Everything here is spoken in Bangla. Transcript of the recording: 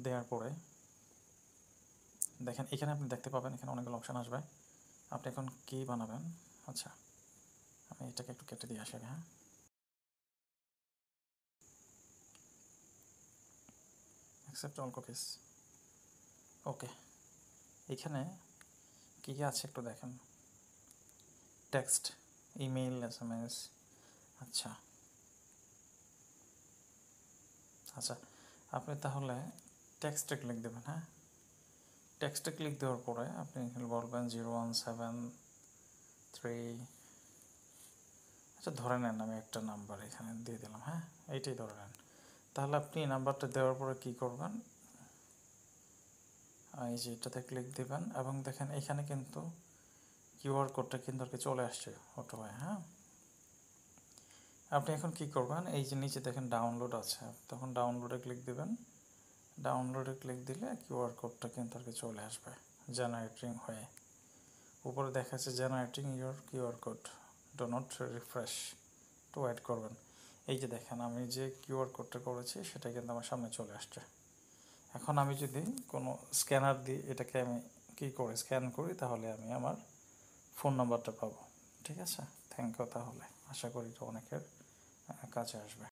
দেওয়ার পরে দেখেন এখানে আপনি দেখতে পাবেন এখানে অনেকগুলো অপশান আসবে। আপনি এখন কী বানাবেন? আচ্ছা, আমি এটাকে একটু কেটে দিয়ে আসি। হ্যাঁ, অ্যাকসেপ্ট অল কুকিজ। ওকে, এখানে কী কী আছে একটু দেখেন। Text, email, SMS। আচ্ছা আচ্ছা, আপনি তাহলে টেক্সটে ক্লিক দেবেন। হ্যাঁ, টেক্সটে ক্লিক দেওয়ার পরে আপনি এখানে বলবেন 0173। আচ্ছা, ধরে নেন আমি একটা নাম্বার এখানে দিয়ে দিলাম। হ্যাঁ, এইটাই ধরে নেন। তাহলে আপনি নাম্বারটা দেওয়ার পরে কী করবেন, এই যে এটাতে ক্লিক দেবেন এবং দেখেন এখানে কিন্তু কিউআর কোডটা কিন্তু আর কি চলে আসছে অটো হয়ে। হ্যাঁ, আপনি এখন কি করবেন, এই যে নিচে দেখেন ডাউনলোড আছে, তখন ডাউনলোডে ক্লিক দেবেন। ডাউনলোডে ক্লিক দিলে কিউআর কোডটা কিন্তু আর কি চলে আসবে জেনারেটিং হয়ে। উপরে দেখা যাচ্ছে generating your QR code, do not refresh to add করবেন। এই যে দেখেন আমি যে কিউআর কোডটা করেছি সেটা কিন্তু আমার সামনে চলে আসছে। এখন আমি যদি কোনো স্ক্যানার দিয়ে এটাকে আমি কী করে স্ক্যান করি তাহলে আমি আমার ফোন নাম্বারটা পাবো। ঠিক আছে, থ্যাংক ইউ। তাহলে আশা করি এটা অনেকের কাছে আসবে।